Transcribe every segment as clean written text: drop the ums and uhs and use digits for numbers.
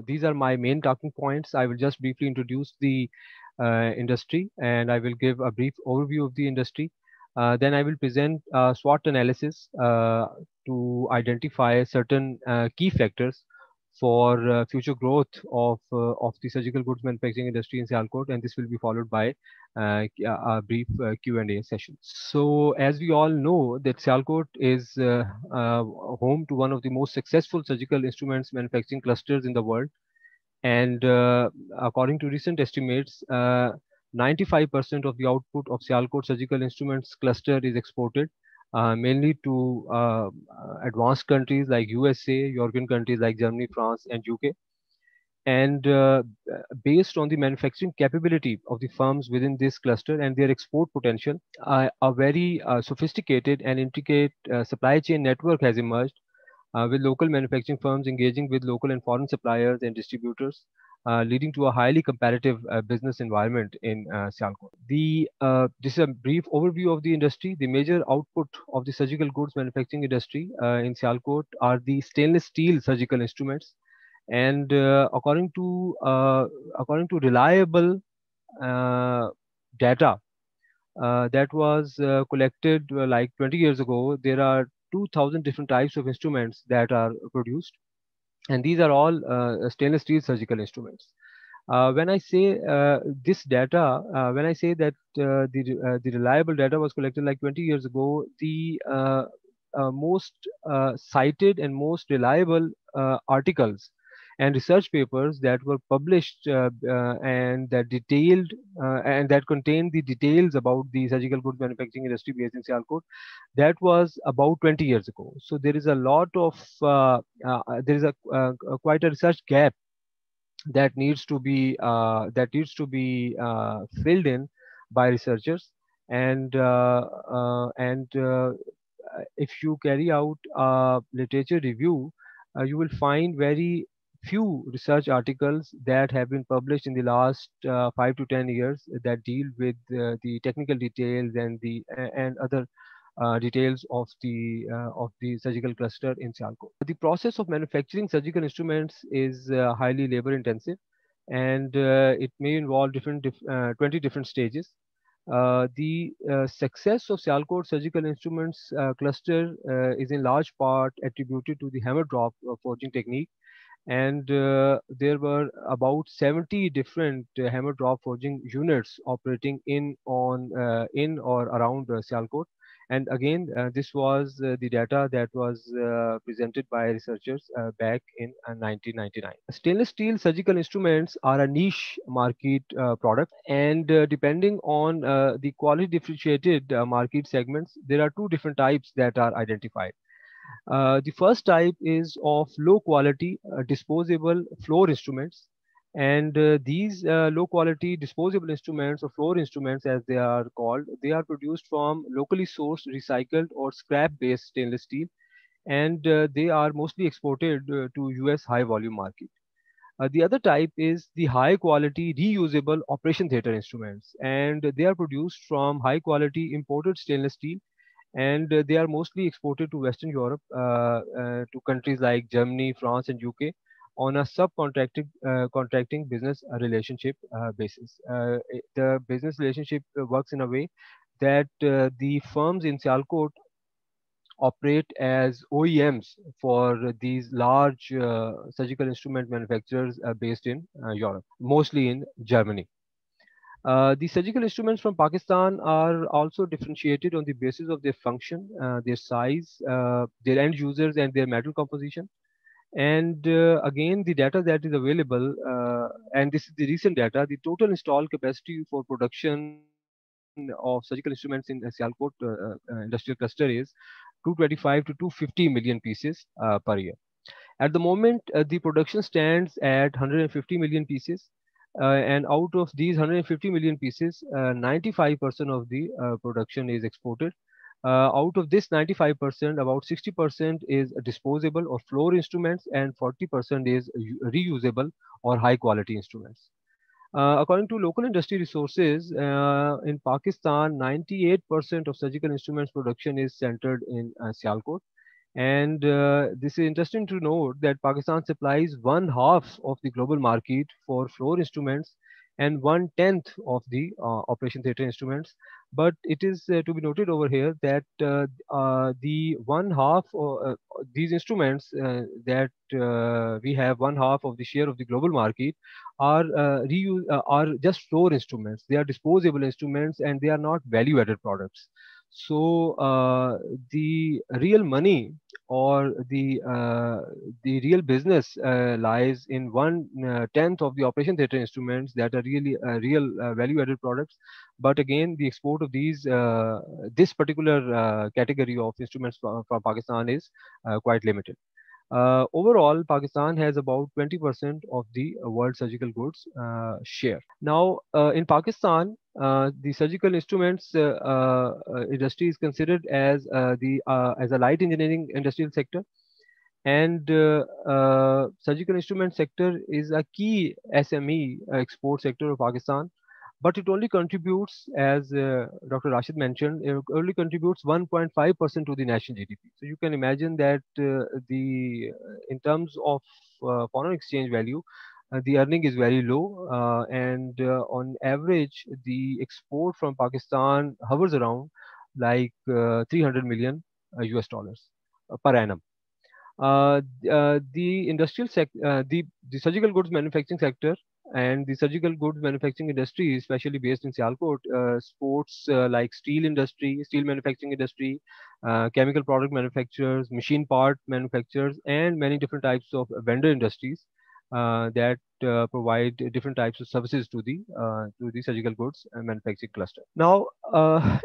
These are my main talking points. I will just briefly introduce the industry and I will give a brief overview of the industry. Then I will present SWOT analysis to identify certain key factors for future growth of the surgical goods manufacturing industry in Sialkot, and this will be followed by a brief Q&A session. So, as we all know, that Sialkot is home to one of the most successful surgical instruments manufacturing clusters in the world, and according to recent estimates, 95% of the output of Sialkot surgical instruments cluster is exported, mainly to advanced countries like USA, European countries like Germany, France, and UK. And based on the manufacturing capability of the firms within this cluster and their export potential, a very sophisticated and intricate supply chain network has emerged, with local manufacturing firms engaging with local and foreign suppliers and distributors, leading to a highly competitive business environment in Sialkot. This is a brief overview of the industry. The major output of the surgical goods manufacturing industry in Sialkot are the stainless steel surgical instruments, and according to reliable uh, data that was collected like 20 years ago, there are 2,000 different types of instruments that are produced, and these are all stainless steel surgical instruments. When I say this data, when I say that the reliable data was collected like 20 years ago, the most cited and most reliable articles and research papers that were published and that detailed and that contained the details about the surgical goods manufacturing industry based in Sialkot, that was about 20 years ago. So there is a lot of there is a quite a research gap that needs to be filled in by researchers, and if you carry out a literature review, you will find very few research articles that have been published in the last 5 to 10 years that deal with the technical details and other details of the surgical cluster in Sialkot. The process of manufacturing surgical instruments is highly labor intensive, and it may involve 20 different stages. The success of Sialkot surgical instruments cluster is in large part attributed to the hammer drop forging technique, and there were about 70 different hammer drop forging units operating in or around Sialkot. And again, this was the data that was presented by researchers back in 1999. Stainless steel surgical instruments are a niche market product, and depending on the quality differentiated market segments, there are two different types that are identified. The first type is of low quality disposable floor instruments, and these low quality disposable instruments or floor instruments, as they are called, they are produced from locally sourced, recycled, or scrap based stainless steel, and they are mostly exported to US high volume market. The other type is the high quality reusable operation theater instruments, and they are produced from high quality imported stainless steel, and they are mostly exported to Western Europe, to countries like Germany, France, and UK on a subcontracting contracting business relationship basis. The business relationship works in a way that the firms in Sialkot operate as OEMs for these large surgical instrument manufacturers based in Europe, mostly in Germany. The surgical instruments from Pakistan are also differentiated on the basis of their function, their size, their end users, and their metal composition. And again, the data that is available, and this is the recent data, the total installed capacity for production of surgical instruments in Sialkot industrial cluster is 225 to 250 million pieces per year. At the moment, the production stands at 150 million pieces, and out of these 150 million pieces, 95% of the production is exported. Out of this 95%, about 60% is disposable or floor instruments, and 40% is reusable or high quality instruments. According to local industry resources, in Pakistan, 98% of surgical instruments production is centered in Sialkot, And this is interesting to note that Pakistan supplies one half of the global market for floor instruments and one tenth of the operation theatre instruments. But it is to be noted over here that the one half these instruments that we have one half of the share of the global market are just floor instruments. They are disposable instruments and they are not value-added products. So the real money or the real business lies in one tenth of the operation theatre instruments that are really real value added products. But again, the export of this particular category of instruments from Pakistan is quite limited. Overall, Pakistan has about 20% of the world surgical goods share. Now, in Pakistan, the surgical instruments industry is considered as a light engineering industrial sector, and surgical instrument sector is a key SME export sector of Pakistan, but it only contributes, as Dr. Rashid mentioned, it only contributes 1.5% to the national GDP. So you can imagine that in terms of foreign exchange value, the earning is very low, and on average, the export from Pakistan hovers around like 300 million US dollars per annum. The the surgical goods manufacturing sector and the surgical goods manufacturing industry, especially based in Sialkot, sports like steel manufacturing industry, chemical product manufacturers, machine part manufacturers, and many different types of vendor industries that provide different types of services to the surgical goods manufacturing cluster. Now,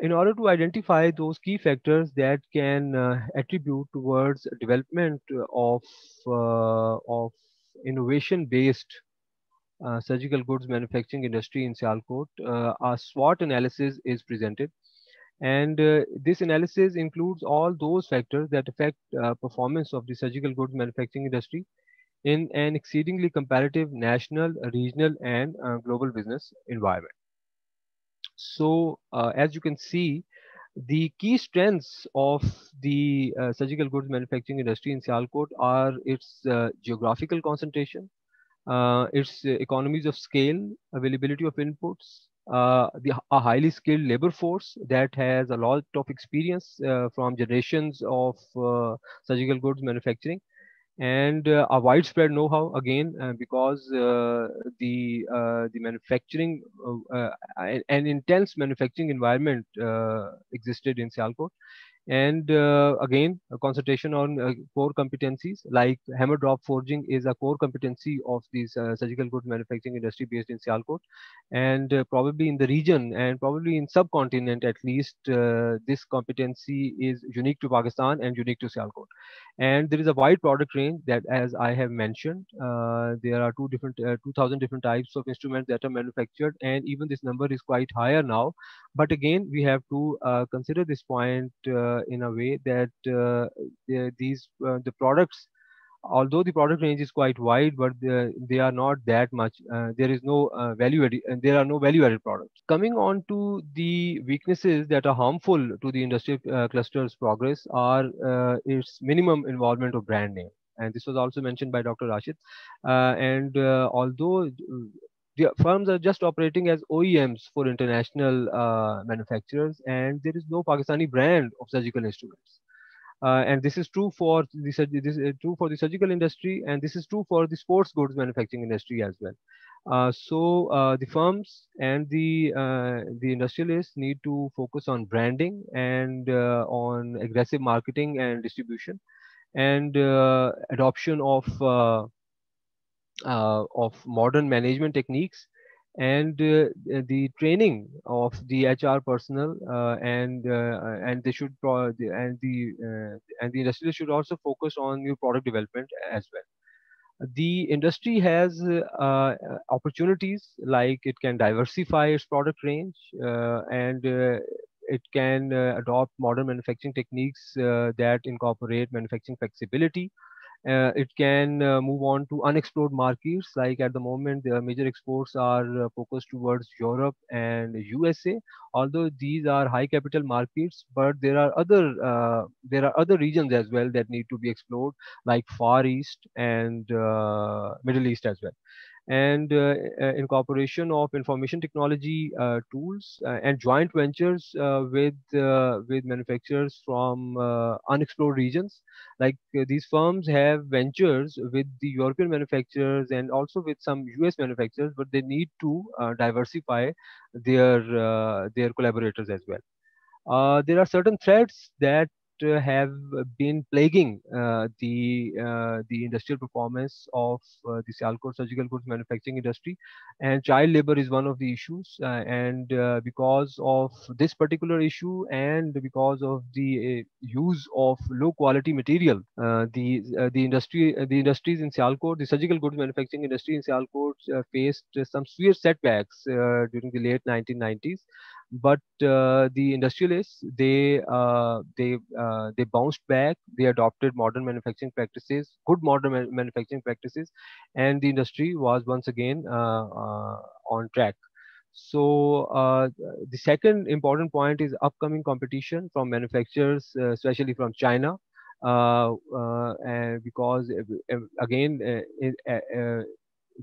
in order to identify those key factors that can attribute towards development of innovation-based surgical goods manufacturing industry in Sialkot, a SWOT analysis is presented. And this analysis includes all those factors that affect performance of the surgical goods manufacturing industry in an exceedingly competitive national, regional, and global business environment. So, as you can see, the key strengths of the surgical goods manufacturing industry in Sialkot are its geographical concentration, its economies of scale, availability of inputs, a highly skilled labor force that has a lot of experience from generations of surgical goods manufacturing, and a widespread know-how again because the manufacturing an intense manufacturing environment existed in Sialkot, and again a concentration on core competencies like hammer drop forging is a core competency of this surgical goods manufacturing industry based in Sialkot, and probably in the region and probably in subcontinent at least this competency is unique to Pakistan and unique to Sialkot. And there is a wide product range that, as I have mentioned, there are 2000 different types of instruments that are manufactured, and even this number is quite higher now. But again, we have to consider this point in a way that the products, although the product range is quite wide, but they are not that much. There is no value added, and there are no value added products. Coming on to the weaknesses that are harmful to the industrial cluster's progress are its minimum involvement of brand name. And this was also mentioned by Dr. Rashid. And although the firms are just operating as OEMs for international manufacturers, and there is no Pakistani brand of surgical instruments. And this is true for the surgical industry, and this is true for the sports goods manufacturing industry as well. So the firms and the industrialists need to focus on branding and on aggressive marketing and distribution, and adoption of modern management techniques, and the training of the HR personnel, and they should and the industrialists should also focus on new product development as well. The industry has opportunities like it can diversify its product range, and it can adopt modern manufacturing techniques that incorporate manufacturing flexibility, It can move on to unexplored markets. Like at the moment, the major exports are focused towards Europe and USA. Although these are high capital markets, but there are other regions as well that need to be explored, like Far East and Middle East as well. And incorporation of information technology tools and joint ventures with manufacturers from unexplored regions. Like these firms have ventures with the European manufacturers and also with some US manufacturers, but they need to diversify their collaborators as well. There are certain threats that have been plaguing the industrial performance of the Sialkot surgical goods manufacturing industry, and child labor is one of the issues. And because of this particular issue, and because of the use of low quality material, the industries in Sialkot, the surgical goods manufacturing industry in Sialkot faced some severe setbacks during the late 1990s. But the industrialists, they bounced back. They adopted modern manufacturing practices, good modern manufacturing practices, and the industry was once again on track. So the second important point is upcoming competition from manufacturers, especially from China, and because again,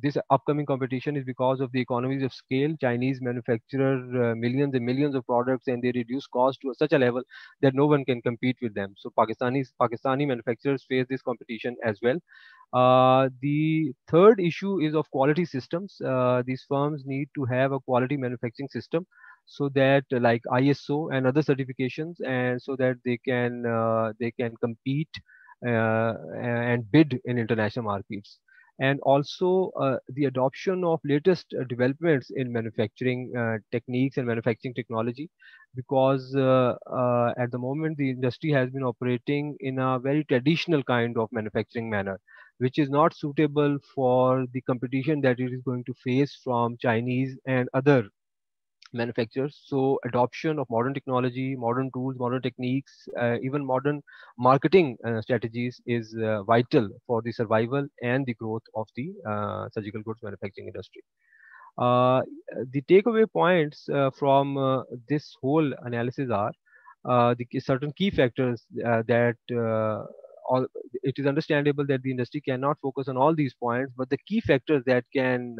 this upcoming competition is because of the economies of scale. Chinese manufacture millions and millions of products, and they reduce cost to such a level that no one can compete with them. So Pakistani manufacturers face this competition as well. The third issue is of quality systems. These firms need to have a quality manufacturing system, so that like ISO and other certifications, and so that they can compete and bid in international markets. And also the adoption of latest developments in manufacturing techniques and manufacturing technology, because at the moment the industry has been operating in a very traditional kind of manufacturing manner, which is not suitable for the competition that it is going to face from Chinese and other manufacturers. So adoption of modern technology, modern tools, modern techniques, even modern marketing strategies is vital for the survival and the growth of the surgical goods manufacturing industry. Uh, the takeaway points from this whole analysis are certain key factors that all, it is understandable that the industry cannot focus on all these points, but the key factors that can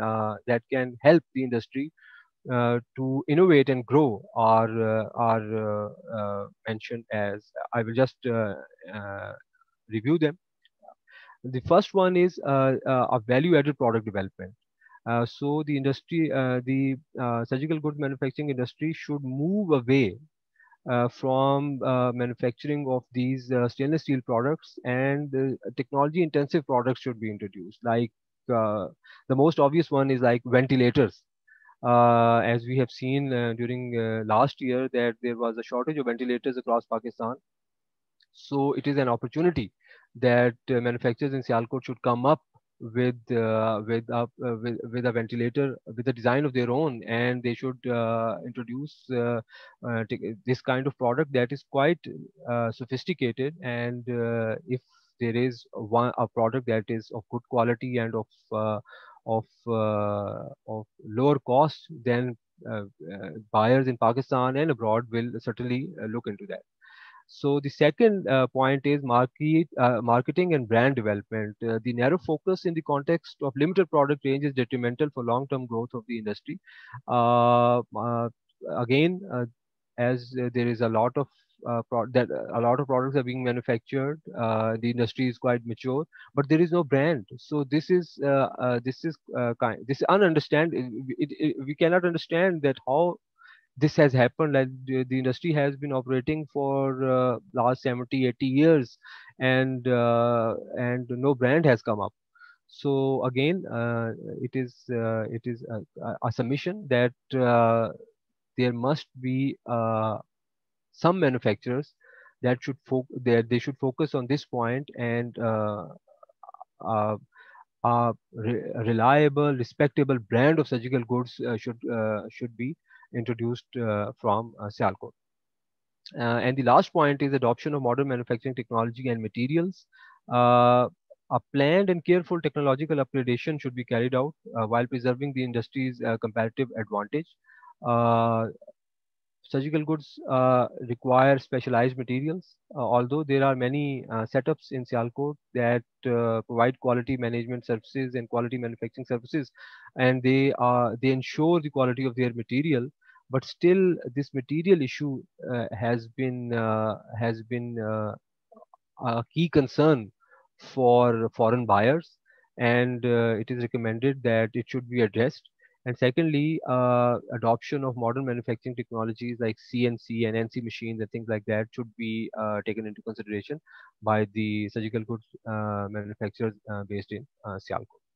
help the industry to innovate and grow are mentioned as I will just review them. The first one is a value-added product development. So the surgical goods manufacturing industry should move away from manufacturing of these stainless steel products, and technology-intensive products should be introduced. Like the most obvious one is like ventilators. As we have seen during last year that there was a shortage of ventilators across Pakistan. So it is an opportunity that manufacturers in Sialkot should come up with a ventilator with a design of their own, and they should introduce this kind of product that is quite sophisticated. And if there is a product that is of good quality and of lower cost, then buyers in Pakistan and abroad will certainly look into that. So the second point is marketing and brand development. The narrow focus in the context of limited product range is detrimental for long-term growth of the industry. Again, as there is a lot of a lot of products are being manufactured, the industry is quite mature, but there is no brand. So this is ununderstand. We cannot understand that how this has happened. Like the industry has been operating for last 70, 80 years, and no brand has come up. So again, it is a submission that there must be some manufacturers that they should focus on this point, and uh, a reliable, respectable brand of surgical goods should be introduced from Sialkot. And the last point is adoption of modern manufacturing technology and materials. Uh, A planned and careful technological upgradation should be carried out while preserving the industry's competitive advantage. Uh, Surgical goods require specialized materials, although there are many setups in Sialkot that provide quality management services and quality manufacturing services, and they ensure the quality of their material. But still, this material issue has been a key concern for foreign buyers, and it is recommended that it should be addressed. And secondly, adoption of modern manufacturing technologies like CNC and NC machines and things like that should be taken into consideration by the surgical goods manufacturers based in Sialkot.